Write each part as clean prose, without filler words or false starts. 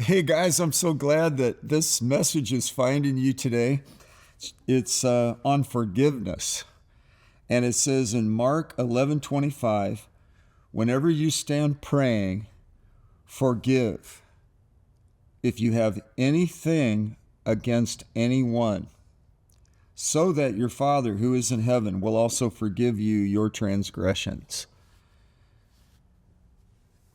Hey guys, I'm so glad that this message is finding you today. It's on forgiveness. And it says in Mark 11:25, whenever you stand praying, forgive if you have anything against anyone, so that your Father who is in heaven will also forgive you your transgressions.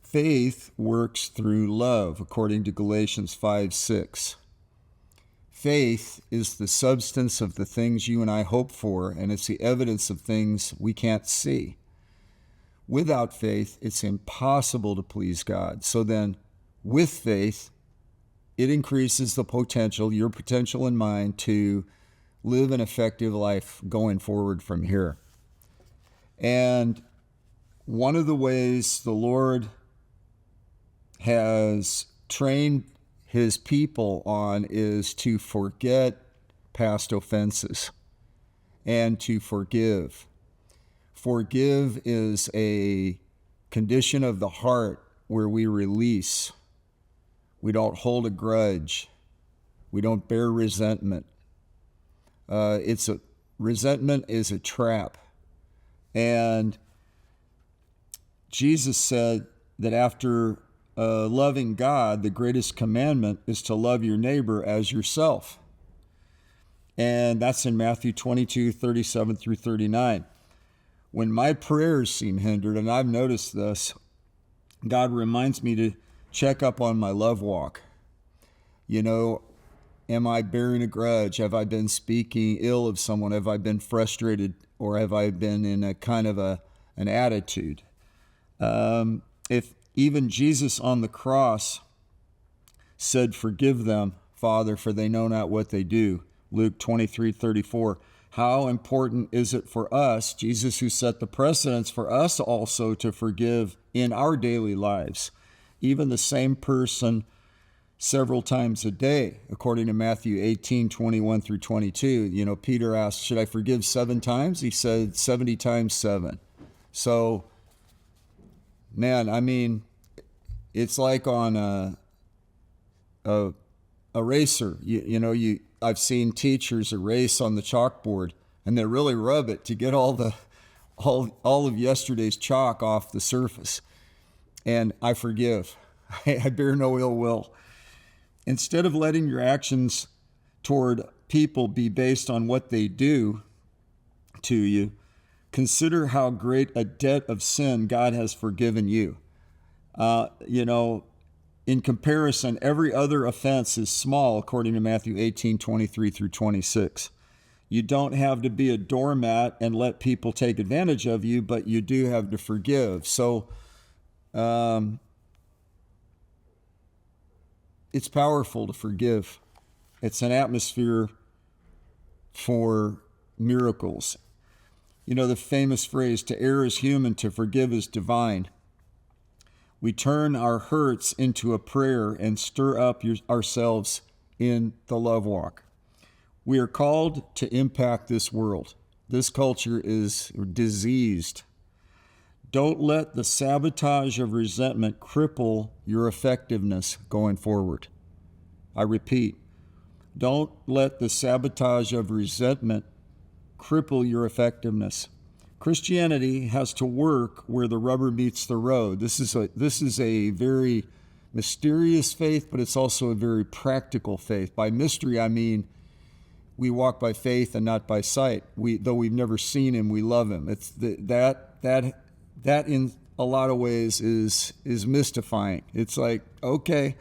Faith works through love, according to Galatians 5:6. Faith is the substance of the things you and I hope for, and it's the evidence of things we can't see. Without faith, it's impossible to please God. So then, with faith, it increases the potential, your potential and mine, to live an effective life going forward from here. And one of the ways the Lord has trained his people on is to forget past offenses and to forgive. Forgive is a condition of the heart where we release. We don't hold a grudge. We don't bear resentment. Resentment is a trap. And Jesus said that after loving God, the greatest commandment is to love your neighbor as yourself. And that's in Matthew 22:37 through 39. When my prayers seem hindered, and I've noticed this, God reminds me to check up on my love walk. You know, am I bearing a grudge? Have I been speaking ill of someone? Have I been frustrated? Or have I been in a kind of an attitude? If even Jesus on the cross said, "Forgive them, Father, for they know not what they do," Luke 23:34. How important is it for us, Jesus who set the precedence, for us also to forgive in our daily lives, even the same person several times a day, according to Matthew 18:21 through 22. You know, Peter asked, should I forgive 7 times? He said 70 times 7. So, man, I mean, it's like on a eraser. I've seen teachers erase on the chalkboard, and they really rub it to get all of yesterday's chalk off the surface. And I forgive. I bear no ill will. Instead of letting your actions toward people be based on what they do to you, consider how great a debt of sin God has forgiven you. In comparison, every other offense is small, according to Matthew 18:23 through 26. You don't have to be a doormat and let people take advantage of you, but you do have to forgive. So it's powerful to forgive. It's an atmosphere for miracles. You know the famous phrase, to err is human, to forgive is divine. We turn our hurts into a prayer and stir up ourselves in the love walk. We are called to impact this world. This culture is diseased. Don't let the sabotage of resentment cripple your effectiveness going forward. I repeat, don't let the sabotage of resentment cripple your effectiveness. Christianity has to work where the rubber meets the road. This is a very mysterious faith, but it's also a very practical faith. By mystery, I mean we walk by faith and not by sight. Though we've never seen him, we love him. It's that in a lot of ways is mystifying. It's like, okay,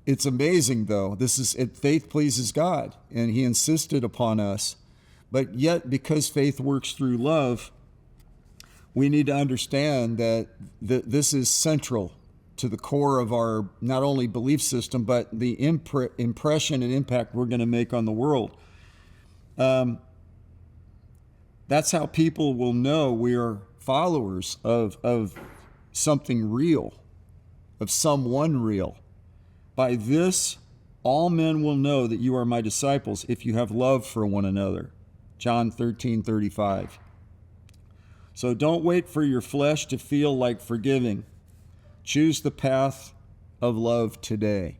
it's amazing though. Faith pleases God, and he insisted upon us. But yet, because faith works through love, we need to understand that this is central to the core of our not only belief system, but the impression and impact we're going to make on the world. That's how people will know we are followers of something real, of someone real. By this, all men will know that you are my disciples if you have love for one another. John 13:35. So don't wait for your flesh to feel like forgiving. Choose the path of love today.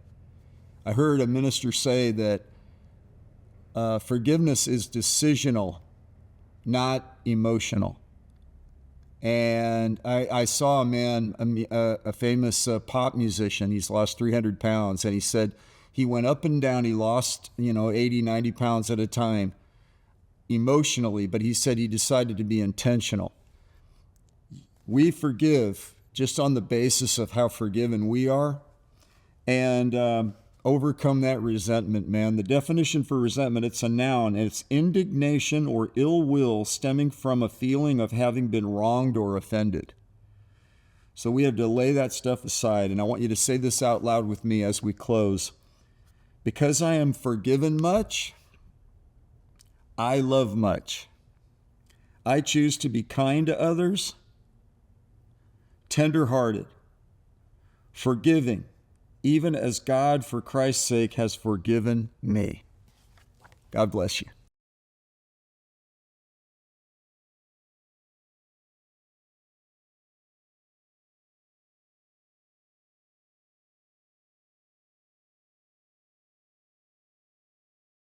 I heard a minister say that forgiveness is decisional, not emotional. And I saw a man, a famous pop musician, he's lost 300 pounds, and he said he went up and down, he lost, 80, 90 pounds at a time emotionally, but he said he decided to be intentional. We forgive just on the basis of how forgiven we are, and overcome that resentment, man. The definition for resentment, it's a noun, and it's indignation or ill will stemming from a feeling of having been wronged or offended. So we have to lay that stuff aside, and I want you to say this out loud with me as we close. Because I am forgiven much, I love much. I choose to be kind to others, tender-hearted, forgiving, even as God, for Christ's sake, has forgiven me. God bless you.